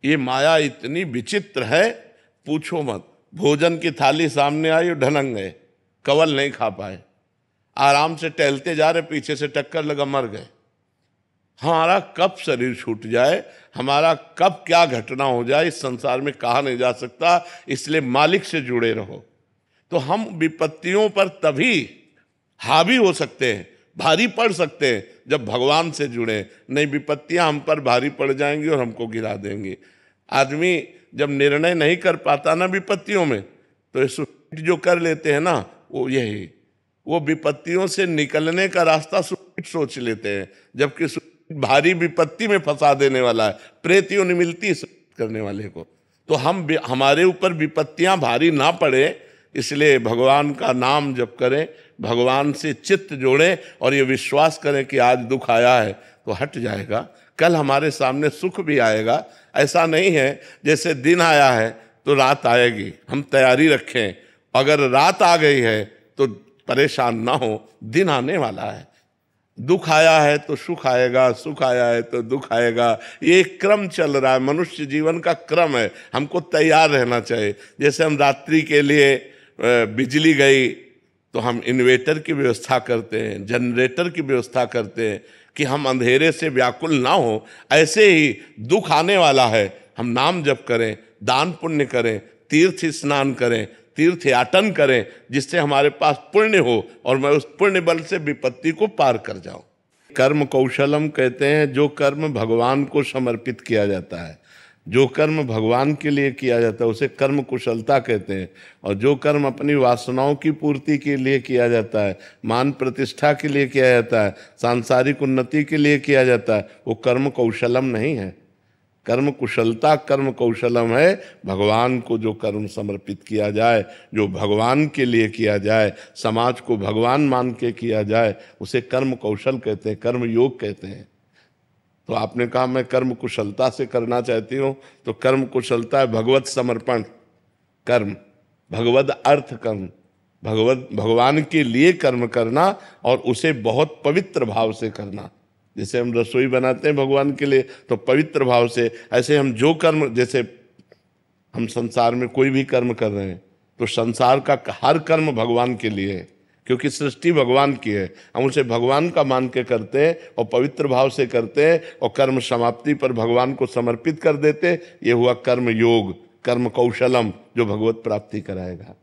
ये माया इतनी विचित्र है, पूछो मत। भोजन की थाली सामने आई और ढलक गए, कवल नहीं खा पाए। आराम से टहलते जा रहे, पीछे से टक्कर लगा, मर गए। हमारा कब शरीर छूट जाए, हमारा कब क्या घटना हो जाए, इस संसार में कहा नहीं जा सकता। इसलिए मालिक से जुड़े रहो। तो हम विपत्तियों पर तभी हावी हो सकते हैं, भारी पड़ सकते हैं, जब भगवान से जुड़े। नहीं, विपत्तियां हम पर भारी पड़ जाएंगी और हमको गिरा देंगी। आदमी जब निर्णय नहीं कर पाता ना विपत्तियों में, तो सुसाइड जो कर लेते हैं ना, वो विपत्तियों से निकलने का रास्ता सुसाइड सोच लेते हैं, जबकि भारी विपत्ति में फंसा देने वाला है। प्रेत योनि मिलती है करने वाले को। तो हमारे ऊपर विपत्तियां भारी ना पड़े, इसलिए भगवान का नाम जप करें, भगवान से चित्त जोड़ें और ये विश्वास करें कि आज दुख आया है तो हट जाएगा, कल हमारे सामने सुख भी आएगा। ऐसा नहीं है जैसे दिन आया है तो रात आएगी, हम तैयारी रखें। अगर रात आ गई है तो परेशान ना हो, दिन आने वाला है। दुख आया है तो सुख आएगा, सुख आया है तो दुख आएगा। ये क्रम चल रहा है, मनुष्य जीवन का क्रम है। हमको तैयार रहना चाहिए। जैसे हम रात्रि के लिए बिजली गई तो हम इन्वेटर की व्यवस्था करते हैं, जनरेटर की व्यवस्था करते हैं कि हम अंधेरे से व्याकुल ना हो। ऐसे ही दुख आने वाला है, हम नाम जप करें, दान पुण्य करें, तीर्थ स्नान करें, तीर्थ याटन करें, जिससे हमारे पास पुण्य हो और मैं उस पुण्य बल से विपत्ति को पार कर जाऊं। कर्म कौशलम कहते हैं जो कर्म भगवान को समर्पित किया जाता है, जो कर्म भगवान के लिए किया जाता है उसे कर्म कुशलता कहते हैं। और जो कर्म अपनी वासनाओं की पूर्ति के लिए किया जाता है, मान प्रतिष्ठा के लिए किया जाता है, सांसारिक उन्नति के लिए किया जाता है, वो कर्म कौशलम नहीं है। कर्म कुशलता कर्म कौशलम है। भगवान को जो कर्म समर्पित किया जाए, जो भगवान के लिए किया जाए, समाज को भगवान मान के किया जाए, उसे कर्म कौशल कहते हैं, कर्म योग कहते हैं। तो आपने कहा मैं कर्म कुशलता से करना चाहती हूँ, तो कर्म कुशलता है भगवत समर्पण कर्म, भगवत अर्थ कर्म, भगवान के लिए कर्म करना और उसे बहुत पवित्र भाव से करना। जैसे हम रसोई बनाते हैं भगवान के लिए तो पवित्र भाव से, ऐसे हम जो कर्म, जैसे हम संसार में कोई भी कर्म कर रहे हैं तो संसार का हर कर्म भगवान के लिए है, क्योंकि सृष्टि भगवान की है। हम उसे भगवान का मान के करते हैं और पवित्र भाव से करते हैं और कर्म समाप्ति पर भगवान को समर्पित कर देते हैं। ये हुआ कर्म योग, कर्म कौशलम, जो भगवत प्राप्ति कराएगा।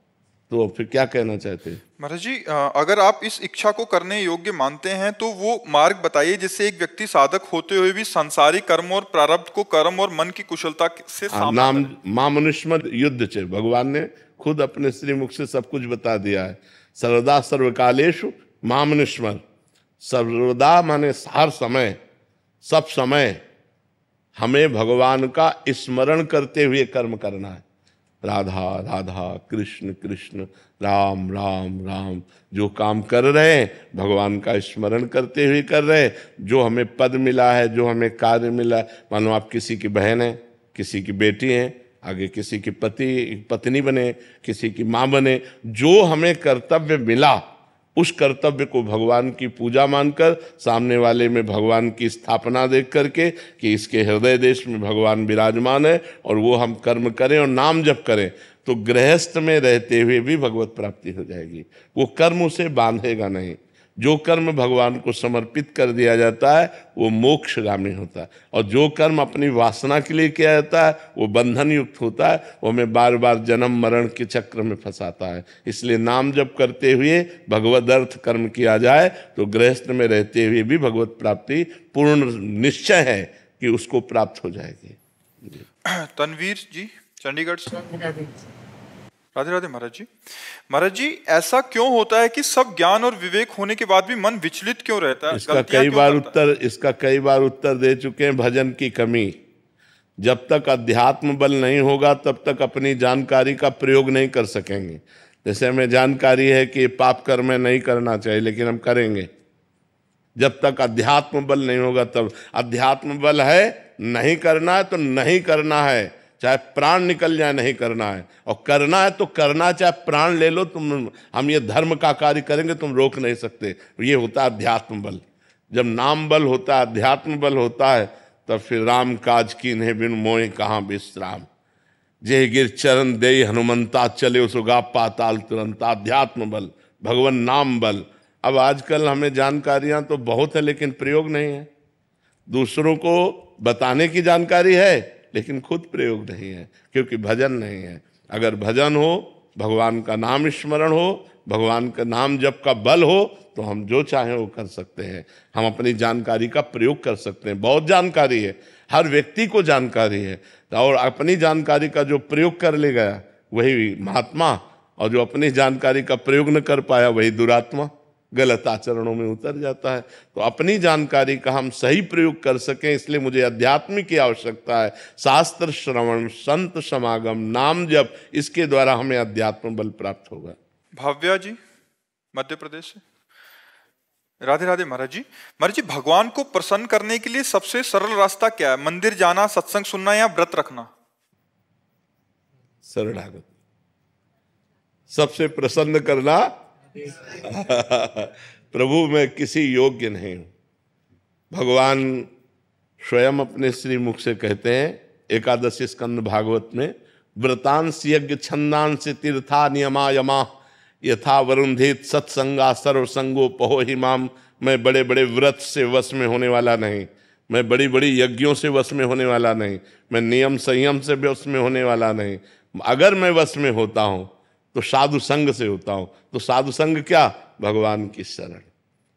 तो फिर क्या कहना चाहते हैं महाराज जी? अगर आप इस इच्छा को करने योग्य मानते हैं तो वो मार्ग बताइए जिससे एक व्यक्ति साधक होते हुए भी सांसारिक कर्म और प्रारब्ध को कर्म और मन की कुशलता से सामना करे। मां मनुष्य युद्ध छे, भगवान ने खुद अपने श्रीमुख से सब कुछ बता दिया है। सर्वदा सर्वकालेषु मां मनुष्य, सर्वदा माने हर समय, सब समय हमें भगवान का स्मरण करते हुए कर्म करना है। राधा राधा, कृष्ण कृष्ण, राम राम राम। जो काम कर रहे हैं भगवान का स्मरण करते हुए कर रहे हैं। जो हमें पद मिला है, जो हमें कार्य मिला है, मानो आप किसी की बहन है, किसी की बेटी है, आगे किसी की पत्नी बने, किसी की माँ बने, जो हमें कर्तव्य मिला उस कर्तव्य को भगवान की पूजा मानकर, सामने वाले में भगवान की स्थापना देख करके कि इसके हृदय देश में भगवान विराजमान है, और वो हम कर्म करें और नाम जप करें, तो गृहस्थ में रहते हुए भी भगवत प्राप्ति हो जाएगी। वो कर्म उसे बांधेगा नहीं। जो कर्म भगवान को समर्पित कर दिया जाता है वो मोक्षगामी होता है, और जो कर्म अपनी वासना के लिए किया जाता है वो बंधन युक्त होता है, वो हमें बार बार जन्म मरण के चक्र में फंसाता है। इसलिए नाम जप करते हुए भगवद अर्थ कर्म किया जाए तो गृहस्थ में रहते हुए भी भगवत प्राप्ति पूर्ण निश्चय है कि उसको प्राप्त हो जाएगी। तनवीर जी चंडीगढ़ से। राधे राधे महाराज जी। महाराज जी, ऐसा क्यों होता है कि सब ज्ञान और विवेक होने के बाद भी मन विचलित क्यों रहता है? इसका कई बार उत्तर दे चुके हैं। भजन की कमी। जब तक अध्यात्म बल नहीं होगा तब तक अपनी जानकारी का प्रयोग नहीं कर सकेंगे। जैसे हमें जानकारी है कि पाप कर्म नहीं करना चाहिए, लेकिन हम करेंगे। जब तक अध्यात्म बल नहीं होगा तब, अध्यात्म बल है नहीं करना है तो नहीं करना है, चाहे प्राण निकल जाए नहीं करना है, और करना है तो करना, चाहे प्राण ले लो तुम। हम ये धर्म का कार्य करेंगे, तुम रोक नहीं सकते। ये होता है अध्यात्म बल। जब नाम बल होता है, अध्यात्म बल होता है, तब फिर राम काज कीन्हे बिन मोहि कहाँ विश्राम। जे गिर चरण दे हनुमंता चले सुगा पाताल तुरंत। अध्यात्म बल, भगवान नाम बल। अब आजकल हमें जानकारियां तो बहुत है लेकिन प्रयोग नहीं है। दूसरों को बताने की जानकारी है लेकिन खुद प्रयोग नहीं है, क्योंकि भजन नहीं है। अगर भजन हो, भगवान का नाम स्मरण हो, भगवान का नाम जप का बल हो, तो हम जो चाहें वो कर सकते हैं। हम अपनी जानकारी का प्रयोग कर सकते हैं। बहुत जानकारी है, हर व्यक्ति को जानकारी है, और अपनी जानकारी का जो प्रयोग कर ले गया वही महात्मा, और जो अपनी जानकारी का प्रयोग न कर पाया वही दुरात्मा, गलत आचरणों में उतर जाता है। तो अपनी जानकारी का हम सही प्रयोग कर सकें, इसलिए मुझे अध्यात्म की आवश्यकता है। शास्त्र श्रवण, संत समागम, नाम जप, इसके द्वारा हमें अध्यात्म बल प्राप्त होगा। भाव्या जी मध्य प्रदेश से। राधे राधे महाराज जी। महाराज जी, भगवान को प्रसन्न करने के लिए सबसे सरल रास्ता क्या है? मंदिर जाना, सत्संग सुनना या व्रत रखना? शरणागत सबसे प्रसन्न करना। प्रभु मैं किसी योग्य नहीं हूं। भगवान स्वयं अपने श्री मुख से कहते हैं एकादशी स्कंद भागवत में, व्रतांश यज्ञ छंदांश तीर्था नियमा यमा यथा वरुंधित सत्संगा सर्वसंगो पहो हिमाम। मैं बड़े बड़े व्रत से वश में होने वाला नहीं, मैं बड़ी बड़ी यज्ञों से वश में होने वाला नहीं, मैं नियम संयम से वश में होने वाला नहीं। अगर मैं वश में होता हूं तो साधु संग से होता हूं। तो साधु संग क्या? भगवान की शरण।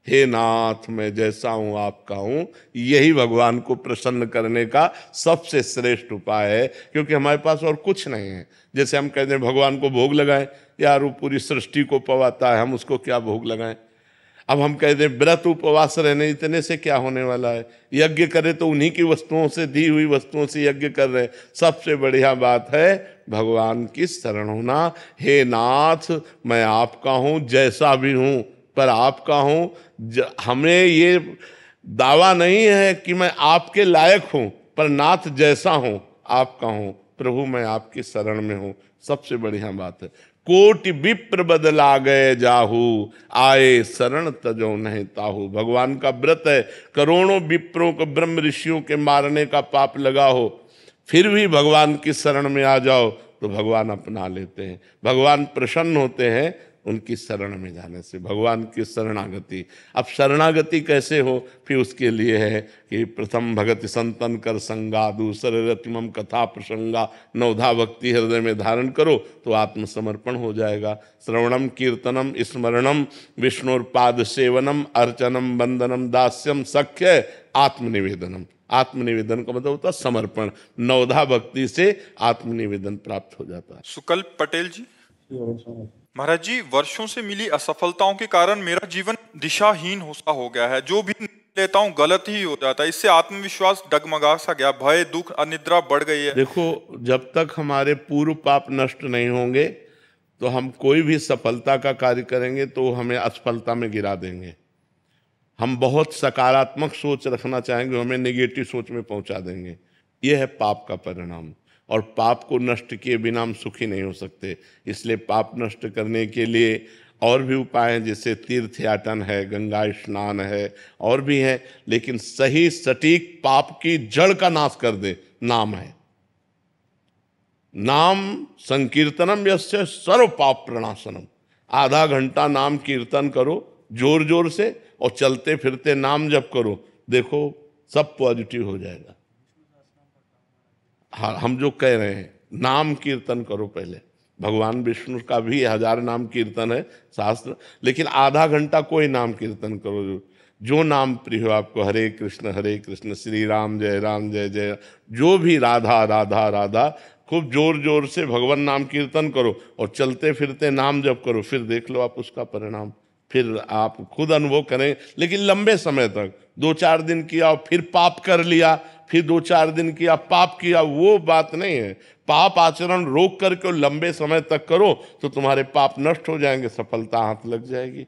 हे नाथ मैं जैसा हूं आपका हूं, यही भगवान को प्रसन्न करने का सबसे श्रेष्ठ उपाय है, क्योंकि हमारे पास और कुछ नहीं है। जैसे हम कहते हैं भगवान को भोग लगाएं, यार वो पूरी सृष्टि को पवाता है, हम उसको क्या भोग लगाएं। अब हम कहते हैं व्रत उपवास रहने, इतने से क्या होने वाला है। यज्ञ करे तो उन्हीं की वस्तुओं से, दी हुई वस्तुओं से यज्ञ कर रहे हैं। सबसे बढ़िया बात है भगवान की शरण होना। हे नाथ मैं आपका हूं, जैसा भी हूं पर आपका हूं। हमें ये दावा नहीं है कि मैं आपके लायक हूं, पर नाथ जैसा हूं आपका हूं। प्रभु मैं आपकी शरण में हूं, सबसे बढ़िया बात है। कोटि विप्र बदला गए जाहू, आए शरण तजो नहीं ताहू। भगवान का व्रत है, करोड़ों विप्रों को ब्रह्म ऋषियों के मारने का पाप लगा हो, फिर भी भगवान की शरण में आ जाओ तो भगवान अपना लेते हैं। भगवान प्रसन्न होते हैं उनकी शरण में जाने से, भगवान की शरणागति। अब शरणागति कैसे हो? फिर उसके लिए है कि प्रथम भगति संतन कर संगा, दूसरे रतिमम कथा प्रसंगा, नवधा भक्ति हृदय में धारण करो तो आत्मसमर्पण हो जाएगा। श्रवणम कीर्तनम स्मरणम विष्णुर्पाद सेवनम अर्चनम वंदनम दास्यम सख्य आत्मनिवेदनम। आत्मनिवेदन का मतलब होता है समर्पण। नवधा भक्ति से आत्मनिवेदन प्राप्त हो जाता है। सुकल्प पटेल जी। महाराज जी, वर्षों से मिली असफलताओं के कारण मेरा जीवन दिशाहीन हो गया है। जो भी लेता हूँ गलत ही हो जाता है। इससे आत्मविश्वास डगमगा सा गया, भय दुख अनिद्रा बढ़ गई है। देखो, जब तक हमारे पूर्व पाप नष्ट नहीं होंगे तो हम कोई भी सफलता का कार्य करेंगे तो हमें असफलता में गिरा देंगे। हम बहुत सकारात्मक सोच रखना चाहेंगे, हमें नेगेटिव सोच में पहुंचा देंगे। यह है पाप का परिणाम। और पाप को नष्ट किए बिना हम सुखी नहीं हो सकते। इसलिए पाप नष्ट करने के लिए और भी उपाय हैं, जैसे तीर्थ याटन है, गंगा स्नान है, और भी है। लेकिन सही सटीक पाप की जड़ का नाश कर दे नाम है। नाम संकीर्तनम यस्य सर्व पाप प्रणाशनम। आधा घंटा नाम कीर्तन करो जोर जोर से, और चलते फिरते नाम जप करो, देखो सब पॉजिटिव हो जाएगा। हाँ, हम जो कह रहे हैं नाम कीर्तन करो पहले। भगवान विष्णु का भी 1000 नाम कीर्तन है शास्त्र, लेकिन आधा घंटा कोई नाम कीर्तन करो जो नाम प्रिय हो आपको। हरे कृष्ण श्री राम जय जय, जो भी राधा राधा राधा, खूब जोर जोर से भगवान नाम कीर्तन करो और चलते फिरते नाम जप करो। फिर देख लो आप उसका परिणाम, फिर आप खुद अनुभव करें। लेकिन लंबे समय तक 2-4 दिन किया और फिर पाप कर लिया, फिर 2-4 दिन किया पाप किया, वो बात नहीं है। पाप आचरण रोक करके लंबे समय तक करो तो तुम्हारे पाप नष्ट हो जाएंगे, सफलता हाथ लग जाएगी।